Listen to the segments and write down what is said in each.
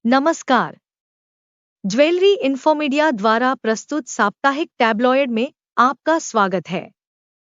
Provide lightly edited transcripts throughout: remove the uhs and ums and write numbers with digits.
नमस्कार। Jewellery Infomedia द्वारा प्रस्तुत साप्ताहिक टैबलॉयड में आपका स्वागत है।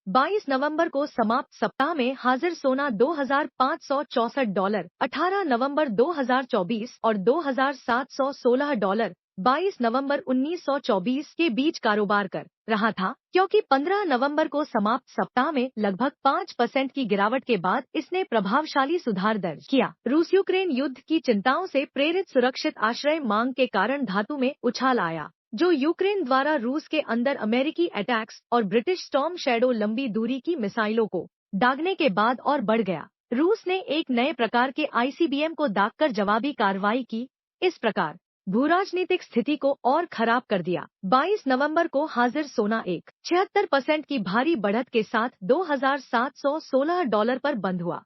22 नवंबर को समाप्त सप्ताह में हाजिर सोना $2,564, 18 नवंबर 2024 और $2,716, 22 नवंबर 1924 के बीच कारोबार कर रहा था, क्योंकि 15 नवंबर को समाप्त सप्ताह में लगभग 5% की गिरावट के बाद इसने प्रभावशाली सुधार दर्ज किया। रूस यूक्रेन युद्ध की चिंताओं से प्रेरित सुरक्षित आश्रय मांग के कारण धातु में उछाल आया, जो यूक्रेन द्वारा रूस के अंदर अमेरिकी अटैक्स और ब्रिटिश स्टॉर्म शैडो लंबी दूरी की मिसाइलों को दागने के बाद और बढ़ गया। रूस ने एक नए प्रकार के आईसीबीएम को दागकर जवाबी कार्रवाई की, इस प्रकार भूराजनीतिक स्थिति को और खराब कर दिया। 22 नवंबर को हाजिर सोना 76% की भारी बढ़त के साथ $2,716 पर बंद हुआ।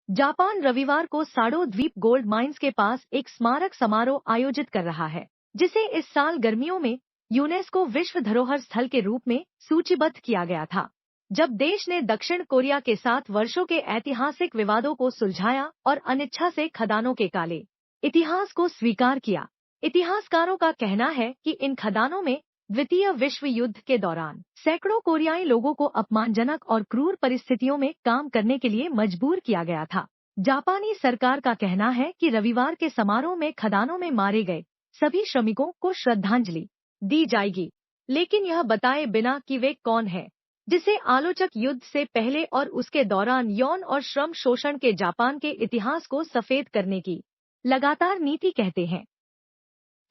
जापान रविवार को साडो द्वीप गोल्ड माइंस के पास एक स्मारक समारोह आयोजित कर रहा है, जिसे इस साल गर्मियों में यूनेस्को विश्व धरोहर स्थल के रूप में सूचीबद्ध किया गया था, जब देश ने दक्षिण कोरिया के साथ वर्षों के ऐतिहासिक विवादों को सुलझाया और अनिच्छा से खदानों के काले इतिहास को स्वीकार किया। इतिहासकारों का कहना है कि इन खदानों में द्वितीय विश्व युद्ध के दौरान सैकड़ों कोरियाई लोगों को अपमानजनक और क्रूर परिस्थितियों में काम करने के लिए मजबूर किया गया था। जापानी सरकार का कहना है कि रविवार के समारोह में खदानों में मारे गए सभी श्रमिकों को श्रद्धांजलि दी जाएगी, लेकिन यह बताए बिना कि वे कौन हैं, जिसे आलोचक युद्ध से पहले और उसके दौरान यौन और श्रम शोषण के जापान के इतिहास को सफेद करने की लगातार नीति कहते हैं।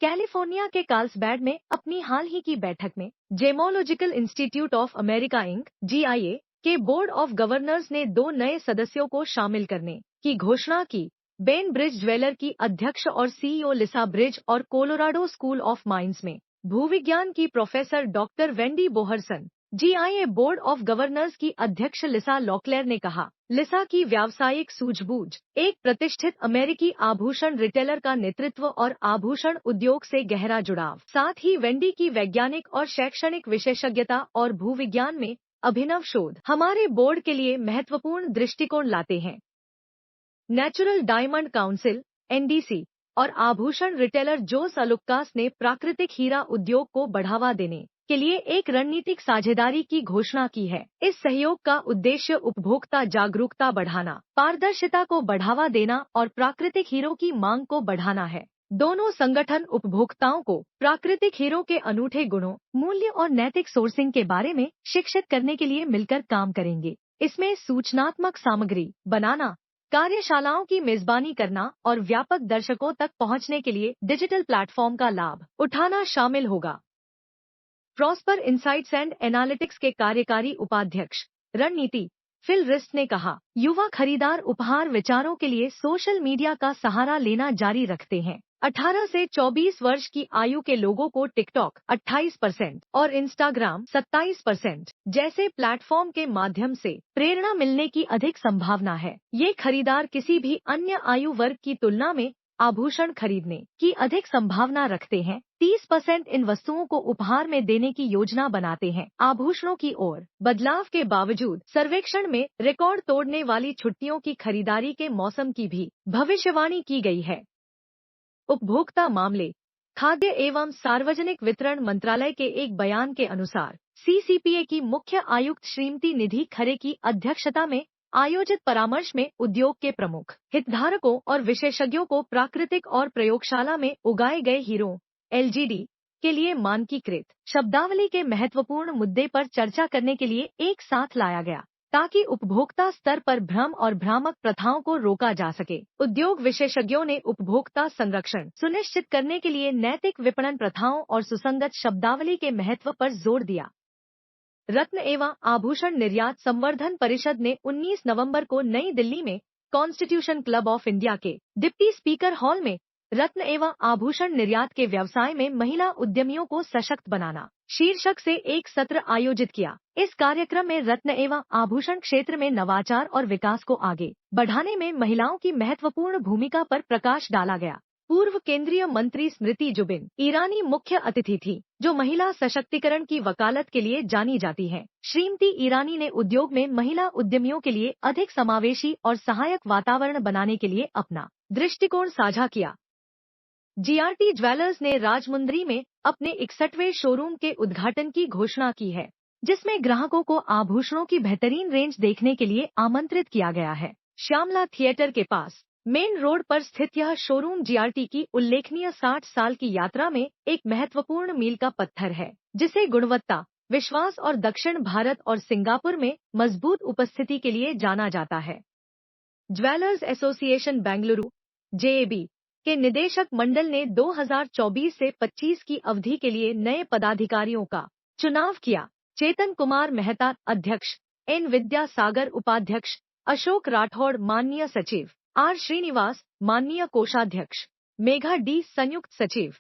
कैलिफोर्निया के कार्लसबैड में अपनी हाल ही की बैठक में gemological institute of America Inc (GIA) के बोर्ड ऑफ गवर्नर्स ने 2 नए सदस्यों को शामिल करने की घोषणा की। बेन ब्रिज ज्वेलर की अध्यक्ष और CEO लिसा ब्रिज और कोलोराडो स्कूल ऑफ माइंस में भूविज्ञान की professor doctor Wendy Bohrson. GIA board of governors की अध्यक्ष लिसा लॉकलेर ने कहा, लिसा की व्यावसायिक सूझबूझ, एक प्रतिष्ठित अमेरिकी आभूषण रिटेलर का नेतृत्व और आभूषण उद्योग से गहरा जुड़ाव, साथ ही वेंडी की वैज्ञानिक और शैक्षणिक विशेषज्ञता और भूविज्ञान में अभिनव शोध हमारे बोर्ड के लिए महत्वपूर्ण दृष्टिकोण लाते हैं। नेचुरल डायमंड काउंसिल (NDC) और आभूषण रिटेलर जोस अलुक्कास ने प्राकृतिक हीरा उद्योग को बढ़ावा देने के लिए एक रणनीतिक साझेदारी की घोषणा की है। इस सहयोग का उद्देश्य उपभोक्ता जागरूकता बढ़ाना, पारदर्शिता को बढ़ावा देना और प्राकृतिक हीरों की मांग को बढ़ाना है। दोनों संगठन उपभोक्ताओं को प्राकृतिक हीरों के अनूठे गुणों, मूल्य और नैतिक सोर्सिंग के बारे में शिक्षित करने के लिए मिलकर काम करेंगे। इसमें सूचनात्मक सामग्री बनाना, कार्यशालाओं की मेजबानी करना और व्यापक दर्शकों तक पहुंचने के लिए डिजिटल प्लेटफॉर्म का लाभ उठाना शामिल होगा। प्रॉस्पर इनसाइट्स एंड एनालिटिक्स के कार्यकारी उपाध्यक्ष रणनीति फिल रिस्ट ने कहा, युवा खरीदार उपहार विचारों के लिए सोशल मीडिया का सहारा लेना जारी रखते हैं। 18 से 24 वर्ष की आयु के लोगों को टिकटॉक 28% और इंस्टाग्राम 27% जैसे प्लेटफॉर्म के माध्यम से प्रेरणा मिलने की अधिक संभावना है। ये खरीदार किसी भी अन्य आयु वर्ग की तुलना में आभूषण खरीदने की अधिक संभावना रखते हैं। 30% इन वस्तुओं को उपहार में देने की योजना बनाते हैं। आभूषणों की ओर बदलाव के बावजूद सर्वेक्षण में रिकॉर्ड तोड़ने वाली छुट्टियों की खरीदारी के मौसम की भी भविष्यवाणी की गई है। उपभोक्ता मामले, खाद्य एवं सार्वजनिक वितरण मंत्रालय के एक बयान के अनुसार CCPA की मुख्य आयुक्त श्रीमती निधि खरे की अध्यक्षता में आयोजित परामर्श में उद्योग के प्रमुख हितधारकों और विशेषज्ञों को प्राकृतिक और प्रयोगशाला में उगाए गए हीरों (LGD) के लिए मानकीकृत शब्दावली के महत्वपूर्ण मुद्दे पर चर्चा करने के लिए एक साथ लाया गया, ताकि उपभोक्ता स्तर पर भ्रम और भ्रामक प्रथाओं को रोका जा सके। उद्योग विशेषज्ञों ने उपभोक्ता संरक्षण सुनिश्चित करने के लिए नैतिक विपणन प्रथाओं और सुसंगत शब्दावली के महत्व पर जोर दिया। रत्न एवं आभूषण निर्यात संवर्धन परिषद ने 19 नवंबर को नई दिल्ली में कॉन्स्टिट्यूशन क्लब ऑफ इंडिया के डिप्टी स्पीकर हॉल में रत्न एवं आभूषण निर्यात के व्यवसाय में महिला उद्यमियों को सशक्त बनाना शीर्षक से एक सत्र आयोजित किया। इस कार्यक्रम में रत्न एवं आभूषण क्षेत्र में नवाचार और विकास को आगे बढ़ाने में महिलाओं की महत्वपूर्ण भूमिका पर प्रकाश डाला गया। पूर्व केंद्रीय मंत्री स्मृति जुबिन ईरानी मुख्य अतिथि थी, जो महिला सशक्तिकरण की वकालत के लिए जानी जाती हैं। श्रीमती ईरानी ने उद्योग में महिला उद्यमियों के लिए अधिक समावेशी और सहायक वातावरण बनाने के लिए अपना दृष्टिकोण साझा किया। जीआरटी ज्वेलर्स ने राजमुंदरी में अपने 61वें शोरूम के उद्घाटन की घोषणा की है, जिसमें ग्राहकों को आभूषणों की बेहतरीन रेंज देखने के लिए आमंत्रित किया गया है। श्यामला थिएटर के पास मेन रोड पर स्थित यह शोरूम जीआरटी की उल्लेखनीय 60 साल की यात्रा में एक महत्वपूर्ण मील का पत्थर है, जिसे गुणवत्ता, विश्वास और दक्षिण भारत और सिंगापुर में मजबूत उपस्थिति के लिए जाना जाता है। ज्वेलर्स एसोसिएशन बेंगलुरु जेएबी के निदेशक मंडल ने 2024 से 25 की अवधि के लिए नए पदाधिकारियों का चुनाव किया। चेतन कुमार मेहता अध्यक्ष, एन विद्यासागर उपाध्यक्ष, अशोक राठौड़ माननीय सचिव, आर श्रीनिवास माननीय कोषाध्यक्ष, मेघा डी संयुक्त सचिव।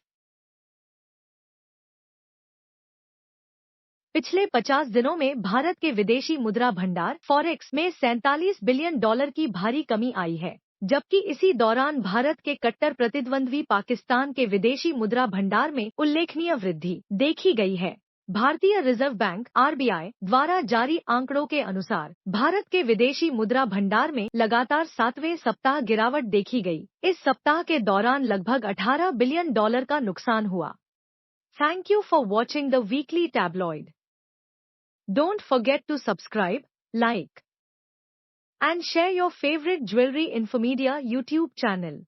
पिछले 50 दिनों में भारत के विदेशी मुद्रा भंडार फॉरेक्स में $47 बिलियन की भारी कमी आई है, जबकि इसी दौरान भारत के कट्टर प्रतिद्वंद्वी पाकिस्तान के विदेशी मुद्रा भंडार में उल्लेखनीय वृद्धि देखी गई है। भारतीय रिजर्व बैंक आरबीआई द्वारा जारी आंकड़ों के अनुसार भारत के विदेशी मुद्रा भंडार में लगातार 7वें सप्ताह गिरावट देखी गई। इस सप्ताह के दौरान लगभग $18 बिलियन का नुकसान हुआ। Thank you for watching the weekly tabloid. Don't forget to subscribe, like, and share your favorite Jewelry Infomedia YouTube channel.